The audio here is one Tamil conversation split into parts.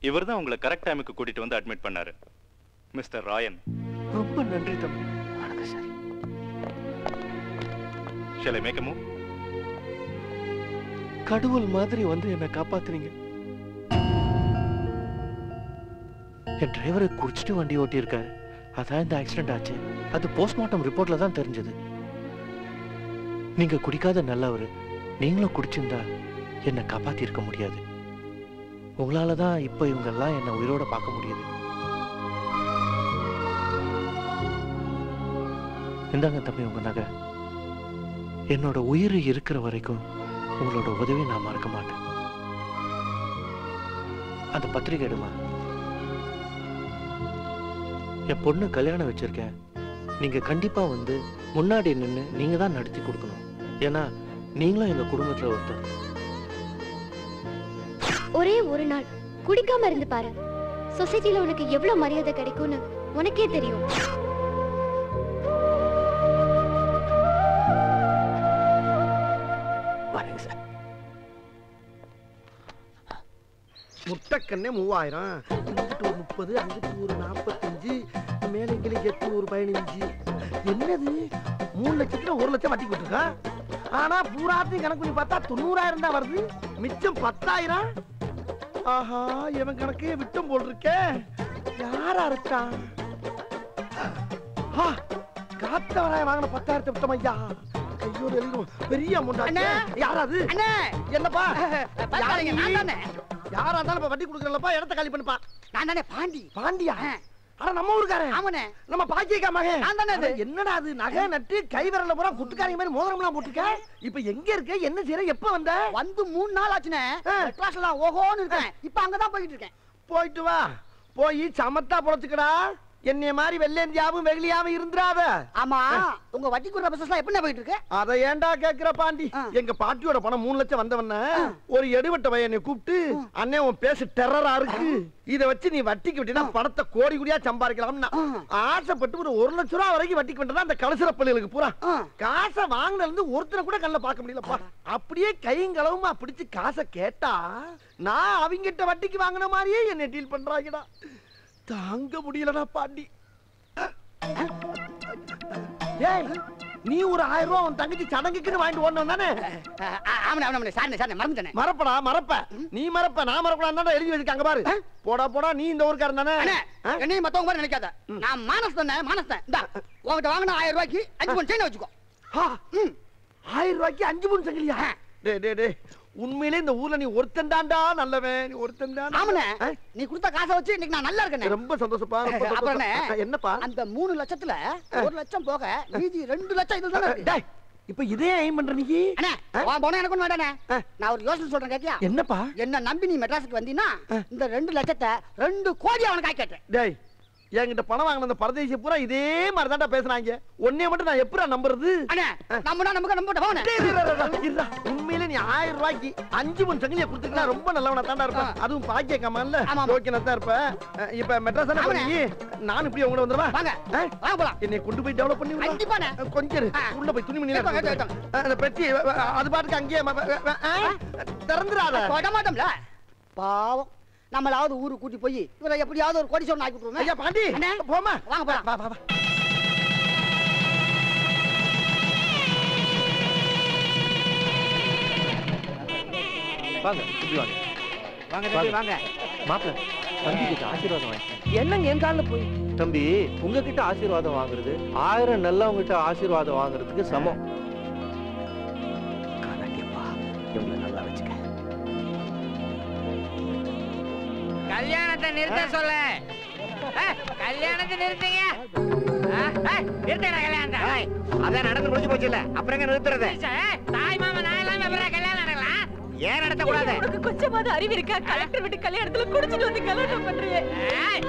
இவர்தான் உங்களை கரெக்ட் டைமுக்கு கூட்டிட்டு வந்து அட்மிட் பண்ணாரு. மிஸ்டர் ராயன். ரொம்ப நன்றி தம்பி. வணக்கம் sir. Shall I make a move? கடவுள் மாதிரி வந்து என்னை காப்பாத்துறீங்க. என் டிரைவரை குடிச்சிட்டு வண்டி ஓட்டி இருக்காரு. அதான் இந்த ஆக்சிடென்ட் ஆச்சு. அது போஸ்ட்மார்ட்டம் ரிப்போர்ட்ல தான் தெரிஞ்சது. நீங்க குடிக்காத நல்லவர். நீங்களும் குடிச்சிருந்தா என்னை காப்பாத்தி இருக்க முடியாது. உங்களால தான் இப்ப இவங்க எல்லாம் என்ன உயிரோட பார்க்க முடியுது. இந்தாங்க தம்பி உங்க நகை. என்னோட உயிர் இருக்கிற வரைக்கும் உங்களோட உதவி நான் மறக்க மாட்டேன். அந்த பத்திரிகை எடுமா. என் பொண்ணு கல்யாணம் வச்சிருக்கேன். நீங்க கண்டிப்பா வந்து முன்னாடி நின்று நீங்க தான் நடத்தி கொடுக்கணும். ஏன்னா நீங்களும் எங்க குடும்பத்துல ஒருத்தர். ஒரே ஒரு நாள் குடிக்காம இருந்து பாரு. சொசைட்டில உனக்கு எவ்வளவு மரியாதை கிடைக்கும்னு உனக்கே தெரியும். முட்டைக்கண்ணே 3000, இங்கிட்டு ஒரு 30, அங்கிட்டு ஒரு 45, மேலே இங்கிலி 8 ஒரு 15. என்னது 3 லட்சத்துல 1 லட்சம் வட்டி கொடுத்துருக்கா. ஆனா பூராத்தையும் கணக்கு பண்ணி பார்த்தா 90,000 தான் வருது. மிச்சம் 10,000. ஆஹா, இவன் கணக்கே விட்டம் போல் இருக்கே. யாரா இருக்கா? காத்தவராய வாங்கின 10,000 விட்டம் ஐயா. ஐயோ, பெரிய அமௌண்ட். யாராது? என்னப்பா யாரா இருந்தாலும் வட்டி கொடுக்கறப்பா, இடத்த காலி பண்ணுப்பா. நான் தானே பாண்டி. பாண்டியா? ஆனா நம்ம ஊருக்காரன். ஆமாண்ணே, நம்ம பாக்கியக்கா மகன். நான் தானே. என்னடா அது நகை நட்டு கை விரல்ல பூரா குட்டுக்காரங்க மாதிரி மோதிரம்லாம் போட்டுக்க. இப்ப எங்க இருக்க, என்ன செய்யற, எப்ப வந்த? வந்து 3 நாள் ஆச்சுனே. கிளாஸ்ல ஓஹோன்னு இருக்கேன். இப்ப அங்கதான் போயிட்டு இருக்கேன். போயிட்டு வா. போய் சமத்தா பொழைச்சுக்கடா. என்னைய மாதிரி வெள்ளேந்தியாவும் வெகுளியாவும் இருந்துராத. ஆமா, உங்க வட்டி குடுற பிசினஸ் எப்படி போயிட்டு இருக்கு? அத ஏன்டா கேக்குற பாண்டி? எங்க பாட்டியோட பணம் 3 லட்சம் வந்தவன ஒரு எடுவட்ட பையனை கூப்பிட்டு, அண்ணே உன் பேசு டெரரா இருக்கு, இத வச்சு நீ வட்டிக்கு விட்டா பணத்தை கோடி கோடியா சம்பாதிக்கலாம்னா ஆசைப்பட்டு ஒரு 1 லட்சம் ரூபாய் வரைக்கும் வட்டிக்கு விட்டா அந்த கலசர பள்ளிகளுக்கு பூரா காசை வாங்கினதுல இருந்து ஒருத்தனை கூட கண்ணில் பார்க்க முடியலப்பா. அப்படியே கைங்களவுமா பிடிச்சு காசை கேட்டா நான் அவங்கிட்ட வட்டிக்கு வாங்கின மாதிரியே என்னை டீல் பண்றாங்கடா. தாங்க முடியலடா பாண்டி. ஏய், நீ ஒரு 1000 ரூபாய் உன் தங்கச்சி சடங்குக்குன்னு வாங்கிட்டு ஓடணும் தானே? மறப்படா, மறப்ப. நீ மறப்ப, நான் மறப்படா எழுதி வச்சிருக்காங்க பாரு. போடா போடா, நீ இந்த ஊருக்காரன் தானே? என்னையும் மத்தவங்க மாதிரி நினைக்காத. நான் மானஸ் தானே, மானஸ் தான். உங்ககிட்ட வாங்கின 1000 ரூபாய்க்கு 5 பவுன் செயின் வச்சுக்கோ. 1000 ரூபாய்க்கு 5 பவுன் சங்கிலியா? டே உண்மையிலே இந்த ஊர்ல நீ ஒருத்தன் தான்டா நல்லவன். நீ ஒருத்தன் தான். ஆமாண்ணே, நீ கொடுத்த காசை வச்சு இன்னைக்கு நான் நல்லா இருக்கேன். ரொம்ப சந்தோஷப்பா. என்னப்பா அந்த 3 லட்சத்துல 1 லட்சம் போக மீதி 2 லட்சம் இதுல தானே இருக்கு. இப்ப இதே ஐம் பண்ற நீ? அண்ணே, வா போனா எனக்கு ஒண்ணு வேண்டானே. நான் ஒரு யோசனை சொல்றேன், கேட்டியா? என்னப்பா? என்ன நம்பி நீ மெட்ராஸுக்கு வந்தீனா இந்த 2 லட்சத்தை 2 கோடி அவனுக்கு ஆக்கிட்டேன். டேய், என்கிட்ட பணம் வாங்கின அந்த பரதேசி பூரா இதே மாதிரி தான்டா பேசுறாங்க. ஒன்னே மட்டும் நான் எப்படா நம்புறது? உண்மையிலே நீ 1000 ரூபாய்க்கு 5 பவுன் சங்கிலியை கொடுத்துக்கிட்டா ரொம்ப நல்லவனா தான்டா இருப்பேன். அதுவும் பாக்கிய கமான்ல ஓகேனா தான் இருப்ப. இப்ப மெட்ராஸ் தானே போறீங்க? நான் இப்படி உங்களை வந்துடுவா. வாங்க வாங்க போலாம். என்னை கொண்டு போய் டெவலப் பண்ணி கண்டிப்பானே. கொஞ்சம் உள்ள போய் துணி மணி அந்த பெட்டி அது பாட்டுக்கு அங்கேயே திறந்துடாத. விட மாட்டோம்ல பாவம். நம்மளாவது ஊரு கூட்டி போய் இவரை எப்படியாவது ஒரு கோடீஸ்வரன் ஆக்கி விட்டுருவோம். ஐயா பாண்டி, போமா. வாங்க போலாம். வா வா வா. வாங்க, இப்படி வாங்க. வாங்க தம்பி, வாங்க. மாப்பிள்ள, தம்பி கிட்ட ஆசீர்வாதம் வாங்க. என்னங்க என் காலில் போய்? தம்பி, உங்ககிட்ட ஆசீர்வாதம் வாங்குறது 1000 நல்லவங்கிட்ட ஆசீர்வாதம் வாங்குறதுக்கு சமம். காணாட்டியப்பா, இவங்களை நல்லா வச்சுக்க. கல்யாணத்தை நிறுத்த சொல்ல. கல்யாணத்தை நிறுத்துங்க. நிறுத்தடா கல்யாணத்தை. அதான் நடந்து முடிஞ்சு போச்சு இல்ல, அப்புறம் எங்க நிறுத்துறது? தாய் மாமா நான் எல்லாம் அப்புறம் கல்யாணம் நடக்கலாம். ஏன் நடத்த கூடாது? உனக்கு கொஞ்சமாவது அறிவு இருக்கா? கலெக்டர் வீட்டு கல்யாணத்துல குடிச்சிட்டு வந்து கல்யாணம் பண்றீங்க.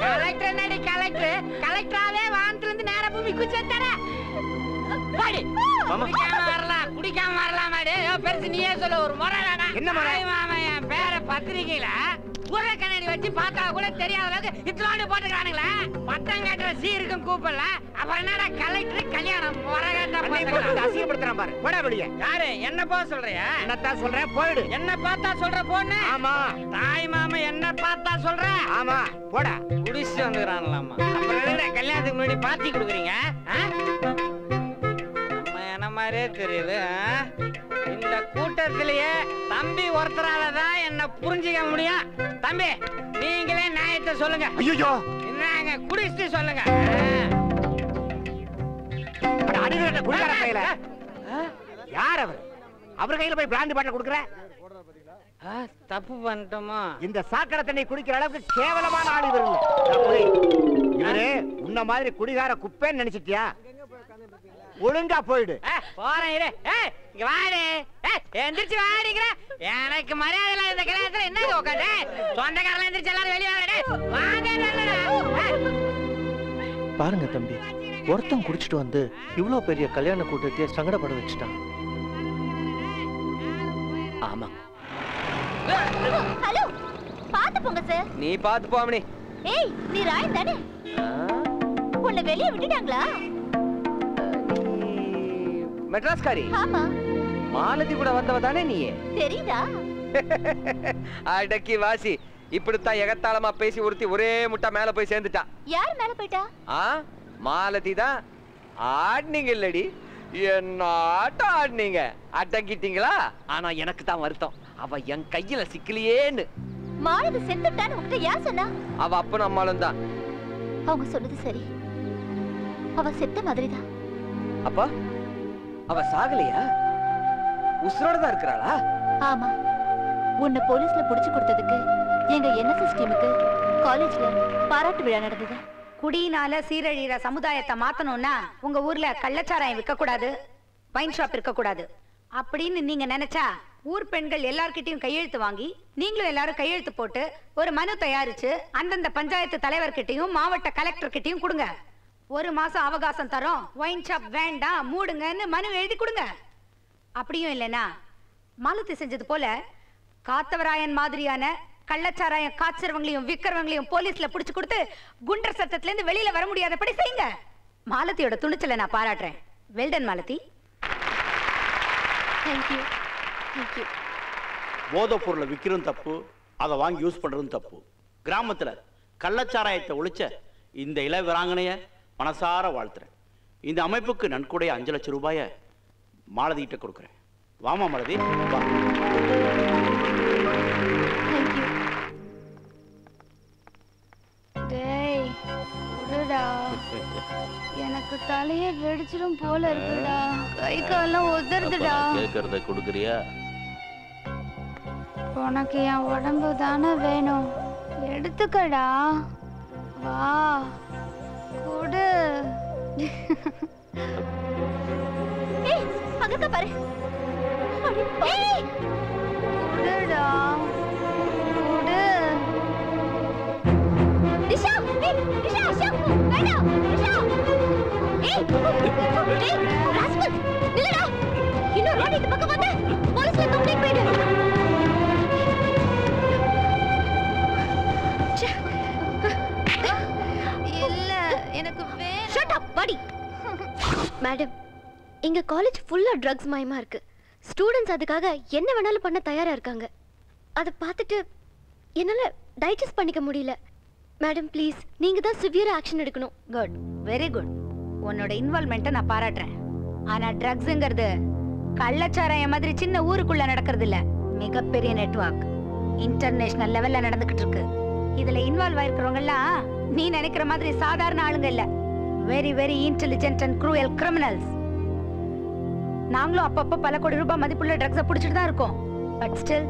கலெக்டர் நடி கலெக்டர். கலெக்டராவே வானத்துல இருந்து நேரா பூமி குச்சேத்தற. பாடி. குடிக்காம வரலாம், குடிக்காம வரலாம் மாடி. பெருசு நீயே சொல்ல ஒரு முறை வேணா. என்ன முறை? மாமா என் பேரை பத்திரிக்கையில புற கண்ணாடி வச்சு பார்த்தா கூட தெரியாத அளவுக்கு இத்தனோண்டு போட்டுக்கிறானுங்களா? பட்டம் கட்டுற சீருக்கும் கூப்பிடல, அப்புறம் என்னடா கலெக்டர் கல்யாணம் அசிங்கப்படுத்துறான் பாரு. போடா வெளியே. யாரு என்ன போக சொல்றியா? என்னத்தான் சொல்றேன், போயிடு. என்ன பார்த்தா சொல்ற பொண்ணு? ஆமா. தாய் மாமா என்ன பார்த்தா சொல்ற? ஆமா, போடா. குடிச்சு வந்துக்கிறான்லாமா. அப்புறம் என்னடா கல்யாணத்துக்கு முன்னாடி பாத்தி கொடுக்குறீங்க? நம்ம என்ன மாதிரியே தெரியுது. இந்த கூட்டத்திலேயே தம்பி ஒருத்தராலதான் என்ன புரிஞ்சுக்க முடியும். தம்பி நீங்களே நியாயத்தை சொல்லுங்க. ஐயோ, என்னங்க குடிச்சிட்டு சொல்லுங்க. அடிக்கிற குடிகார கையில யார் அவர்? அவர் கையில போய் பிராண்ட் பாட்டில் கொடுக்குற? தப்பு பண்ணிட்டோமா? இந்த சாக்கடை தண்ணி குடிக்கிற அளவுக்கு கேவலமான ஆள் இவர் இல்ல. இவரு உன்ன மாதிரி குடிகார குப்பைன்னு நினைச்சிட்டியா? ஒழுங்கா போயிடு. போறேன் இரு. இங்க வாடி. எந்திரிச்சு வாடிக்கிற. எனக்கு மரியாதை இல்ல இந்த கல்யாணத்துல. என்ன உட்காந்து சொந்தக்காரங்க எந்திரிச்சு எல்லாரும் வெளியே வாங்க. பாருங்க தம்பி, ஒருத்தன் குடிச்சிட்டு வந்து இவ்வளவு பெரிய கல்யாண கூட்டத்தையே சங்கடப்பட வச்சுட்டான். ஆமா. ஹலோ, பாத்து போங்க சார். நீ பாத்து போமணி. ஏய், நீ ராய் தானே? உன்னை வெளியே விட்டுட்டாங்களா? மெட்ராஸ்காரி? ஆமா. மாலதி கூட வந்தவ தானே நீ? தெரியுதா? அடக்கி வாசி. இப்படித்தான் எகத்தாளமா பேசி ஒருத்தி ஒரே முட்டா மேல போய் சேர்ந்துட்டா. யார் மேல போயிட்டா? மாலதி தான். ஆடினீங்க இல்லடி, என்ன ஆட்டம் ஆடினீங்க. அடங்கிட்டீங்களா? ஆனா எனக்கு தான் வருத்தம், அவ என் கையில சிக்கலையேன்னு. மாலதி செத்துட்டான்னு உங்ககிட்ட யார் சொன்னா? அவ அப்பனும் அம்மாளும் தான். அவங்க சொன்னது சரி, அவ செத்த மாதிரிதான். அப்பா, அவ சாகலையா? உசுரோட தான் இருக்கிறாளா? ஆமா. உன்னை போலீஸ்ல புடிச்சு கொடுத்ததுக்கு எங்க NSS டீமுக்கு காலேஜ்ல பாராட்டு விழா நடந்தது. குடியினால சீரழிகிற சமுதாயத்தை மாத்தணும்னா உங்க ஊர்ல கள்ளச்சாராயம் விற்க கூடாது, வைன் ஷாப் இருக்க கூடாது அப்படின்னு நீங்க நினைச்சா ஊர் பெண்கள் எல்லார்கிட்டயும் கையெழுத்து வாங்கி நீங்களும் எல்லாரும் கையெழுத்து போட்டு ஒரு மனு தயாரிச்சு அந்தந்த பஞ்சாயத்து தலைவர்கிட்டையும் மாவட்ட கலெக்டர் கிட்டையும் கொடுங்க. 1 மாசம் அவகாசம் தரோம், வைன் ஷாப் வேண்டாம் மூடுங்கன்னு மனு எழுதி கொடுங்க. அப்படியும் இல்லைன்னா மாலதி செஞ்சது போல காத்தவராயன் மாதிரியான கள்ளச்சாராயம் காய்ச்சறவங்களையும் விக்கிறவங்களையும் போலீஸ்ல புடிச்சு கொடுத்து குண்டர் சட்டத்துல இருந்து வெளியில வர முடியாதபடி செய்யுங்க. மாலதியோட துணிச்சலை நான் பாராட்டுறேன். வெல்டன் மாலதி. தேங்க்யூ. தேங்க்யூ. போதைப் பொருளை விற்கிறதும் தப்பு, அதை வாங்கி யூஸ் பண்றதும் தப்பு. கிராமத்துல கள்ளச்சாராயத்தை ஒழிச்ச இந்த இள வீராங்கனைய மனசார வாழ்த்துறேன். இந்த அமைப்புக்கு நன்கொடைய 5 லட்சம் ரூபாயை மாலதிகிட்ட கொடுக்குறேன். வாமா மாலதி, வா. எனக்கு தலைய வெடிச்சிடும் போல இருக்குடா, கை கால்லாம் உதறுதுடா. கேக்குறத கொடுக்குறியா? உனக்கு என் உடம்பு தானே வேணும், எடுத்துக்கடா. வா குடு. ஏய், அங்க பாரு. ஏய், குடுடா, குடு. நிஷா, ஏய், நிஷா, வேண்டாம், நிஷா. ஏய், ராஸ்கல், நில்லுடா. இன்னொரு வாட்டி இந்த பக்கம் வந்தா போலீஸ்ல கம்ப்ளைண்ட் பண்ணிடு. இல்ல, எனக்கு வேணும். ஷட் அப், பாடி. மேடம், எங்க காலேஜ் ஃபுல்லா ட்ரக்ஸ் மயமா இருக்கு. ஸ்டூடண்ட்ஸ் அதுக்காக என்ன வேணாலும் பண்ண தயாரா இருக்காங்க. அதை பார்த்துட்டு என்னால டைஜஸ்ட் பண்ணிக்க முடியல. மேடம் ப்ளீஸ், நீங்க தான் சிவியர் ஆக்ஷன் எடுக்கணும். Good, very good. உன்னோட இன்வால்வ்மெண்ட்டை நான் பாராட்டுறேன். ஆனா ட்ரக்ஸ்ங்கிறது கள்ளச்சாராயம் மாதிரி சின்ன ஊருக்குள்ள நடக்கிறது இல்ல, மிகப்பெரிய நெட்வொர்க், இன்டர்நேஷனல் லெவல்ல நடந்துகிட்டு இருக்கு. இதுல இன்வால்வ் ஆயிருக்கிறவங்க எல்லாம் நீ நினைக்கிற மாதிரி சாதாரண ஆளுங்க இல்ல, very very intelligent and cruel criminals. நாங்களும் அப்பப்ப பல கோடி ரூபாய் மதிப்புள்ள ட்ரக்ஸை பிடிச்சிட்டு தான் இருக்கோம். But still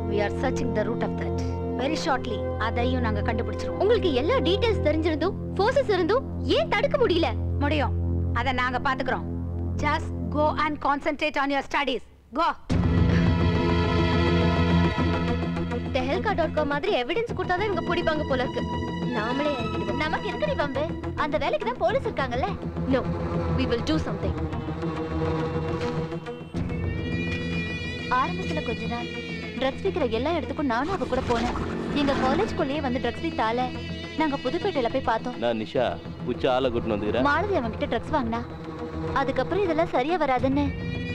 we are searching the root of that. Very shortly அதையும் நாங்க கண்டுபிடிச்சிருவோம். உங்களுக்கு எல்லா டீடைல்ஸ் தெரிஞ்சிருந்தும் ஃபோர்சஸ் இருந்தும் ஏன் தடுக்க முடியல? முடியும், அத நாங்க பாத்துக்கிறோம். Just go and concentrate on your studies. Go. tehelka.com மாதிரி எவிடன்ஸ் கொடுத்தாதான் இவங்க பிடிப்பாங்க போல இருக்கு. நாமளே இறங்கிடுவோம். நமக்கு இருக்கடி பம்பு, அந்த வேலைக்கு தான் போலீஸ் இருக்காங்கல்ல. No, we will do something. ஆரம்பத்துல கொஞ்ச நாள் ட்ரக்ஸ் விற்கிற எல்லா இடத்துக்கும் நானும் அவ கூட போனேன். எங்க காலேஜ்குள்ளேயே வந்து ட்ரக்ஸ் வித்தால நாங்க புதுப்பேட்டையில போய் பார்த்தோம். நான் நிஷா உச்ச ஆளை கூட்டிட்டு வந்துக்கிறேன். மாலதி அவன்கிட்ட ட்ரக்ஸ் வாங்கினா. அதுக்கப்புறம் இதெல்லாம் சரியா வராதுன்னு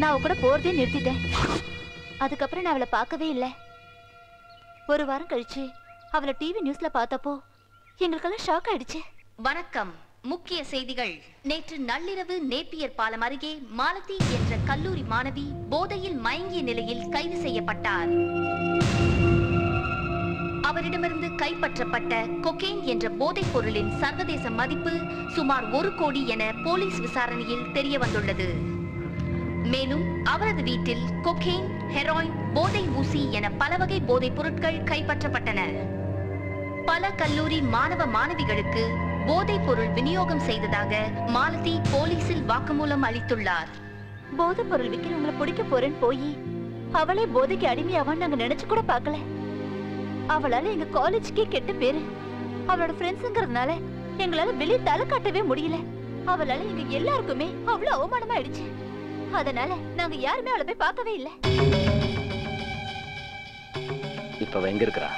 நான் அவ கூட போறதே நிறுத்திட்டேன். அதுக்கப்புறம் நான் அவளை பார்க்கவே இல்லை. ஒரு வாரம் கழிச்சு அவளை டிவி நியூஸ்ல பார்த்தப்போ எங்களுக்கெல்லாம் ஷாக் ஆயிடுச்சு. வணக்கம். முக்கிய செய்திகள். நேற்று நள்ளிரவு நேப்பியர் பாலம் அருகே மாலதி என்ற கல்லூரி மாணவி போதையில் மயங்கிய நிலையில் கைது செய்யப்பட்டார். அவரிடமிருந்து கைப்பற்றப்பட்ட கொகேன் என்ற போதைப் பொருளின் சர்வதேச மதிப்பு சுமார் 1 கோடி என போலீஸ் விசாரணையில் தெரிய வந்துள்ளது. மேலும் அவரது வீட்டில் கொகேன், ஹெராயின், போதை ஊசி என பல வகை போதைப் பொருட்கள் கைப்பற்றப்பட்டன. பல கல்லூரி மாணவ மாணவிகளுக்கு போதைப் பொருள் விநியோகம் செய்ததாக மாலதி போலீசில் வாக்குமூலம் அளித்துள்ளார். போதைப் பொருள் விற்கிறவங்களை பிடிக்க போறேன்னு போய் அவளே போதைக்கு அடிமையாவான்னு நாங்க நினைச்சு கூட பார்க்கல. அவளால எங்க காலேஜுக்கே கெட்ட பேரு. அவளோட ஃப்ரெண்ட்ஸுங்கிறதுனால எங்களால வெளியே தலை காட்டவே முடியல. அவளால எங்க எல்லாருக்குமே அவ்வளவு அவமானமா ஆயிடுச்சு. அதனால நாங்க யாருமே அவளை போய் பார்க்கவே இல்லை. இப்ப எங்க இருக்கிறா?